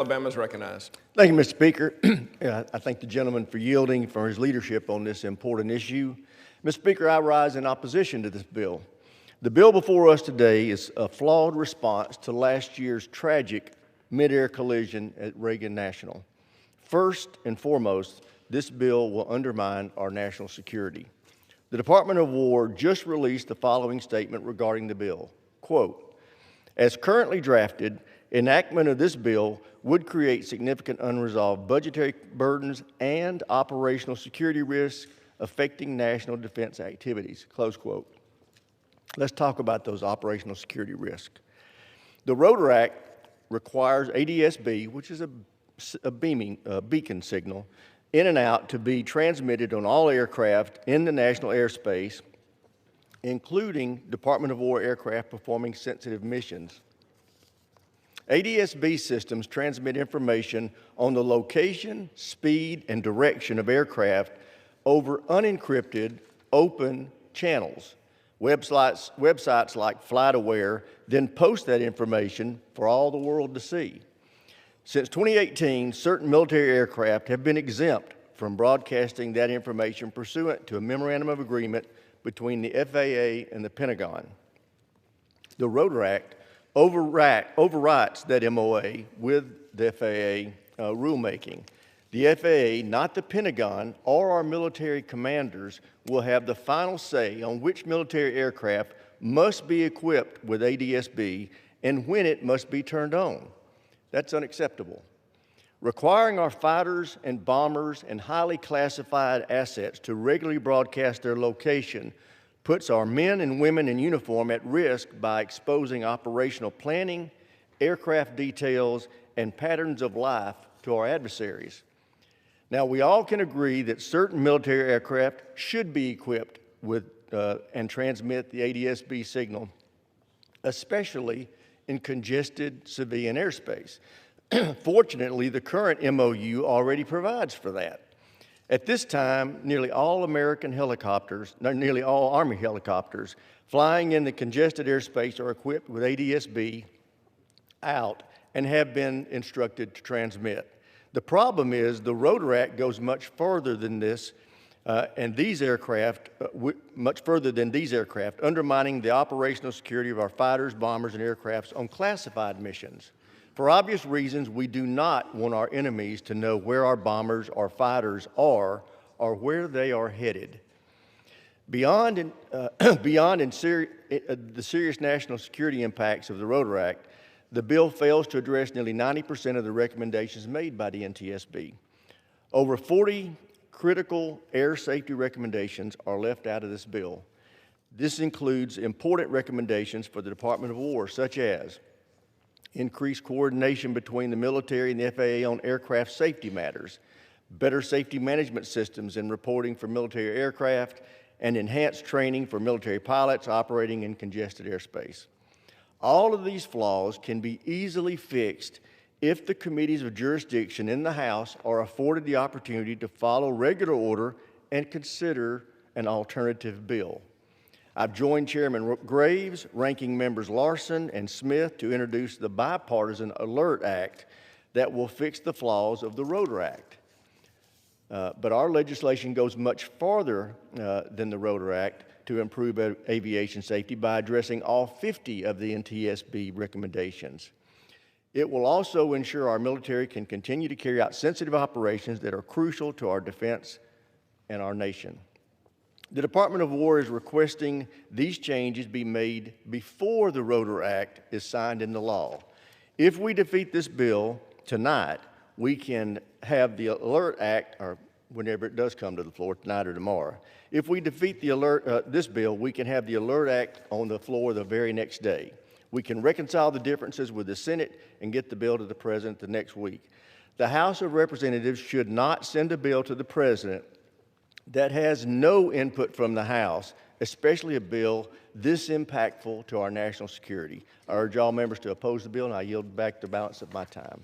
Alabama is recognized. Thank you, Mr. Speaker. I thank the gentleman for yielding for his leadership on this important issue. Mr. Speaker, I rise in opposition to this bill. The bill before us today is a flawed response to last year's tragic mid-air collision at Reagan National. First and foremost, this bill will undermine our national security. The Department of War just released the following statement regarding the bill. Quote, "As currently drafted, enactment of this bill would create significant unresolved budgetary burdens and operational security risks affecting national defense activities." Close quote. Let's talk about those operational security risks. The ROTOR Act requires ADSB, which is a beacon signal, in and out to be transmitted on all aircraft in the national airspace, including Department of War aircraft performing sensitive missions. ADSB systems transmit information on the location, speed, and direction of aircraft over unencrypted, open channels. Websites like FlightAware then post that information for all the world to see. Since 2018, certain military aircraft have been exempt from broadcasting that information pursuant to a memorandum of agreement between the FAA and the Pentagon. The ROTOR Act overwrites that MOA with the FAA rulemaking. The FAA, not the Pentagon or our military commanders, will have the final say on which military aircraft must be equipped with ADSB and when it must be turned on. That's unacceptable. Requiring our fighters and bombers and highly classified assets to regularly broadcast their location puts our men and women in uniform at risk by exposing operational planning, aircraft details, and patterns of life to our adversaries. Now, we all can agree that certain military aircraft should be equipped with and transmit the ADSB signal, especially in congested civilian airspace. Fortunately, the current MOU already provides for that. At this time, nearly all Army helicopters flying in the congested airspace are equipped with ADSB out and have been instructed to transmit. The problem is the ROTOR Act goes much further than this, much further than these aircraft, undermining the operational security of our fighters, bombers, and aircrafts on classified missions. For obvious reasons, we do not want our enemies to know where our bombers or fighters are or where they are headed. Beyond the serious national security impacts of the ROTOR Act, the bill fails to address nearly 90% of the recommendations made by the NTSB. Over 40 critical air safety recommendations are left out of this bill. This includes important recommendations for the Department of War, such as increased coordination between the military and the FAA on aircraft safety matters, better safety management systems and reporting for military aircraft, and enhanced training for military pilots operating in congested airspace. All of these flaws can be easily fixed if the committees of jurisdiction in the House are afforded the opportunity to follow regular order and consider an alternative bill. I've joined Chairman Graves, Ranking Members Larson and Smith to introduce the Bipartisan Alert Act that will fix the flaws of the ROTOR Act. But our legislation goes much farther than the ROTOR Act to improve aviation safety by addressing all 50 of the NTSB recommendations. It will also ensure our military can continue to carry out sensitive operations that are crucial to our defense and our nation. The Department of War is requesting these changes be made before the ROTOR Act is signed into law. If we defeat this bill tonight, we can have the Alert Act, or whenever it does come to the floor, tonight or tomorrow. If we defeat this bill, we can have the Alert Act on the floor the very next day. We can reconcile the differences with the Senate and get the bill to the President the next week. The House of Representatives should not send a bill to the President that has no input from the House, especially a bill this impactful to our national security. I urge all members to oppose the bill, and I yield back the balance of my time.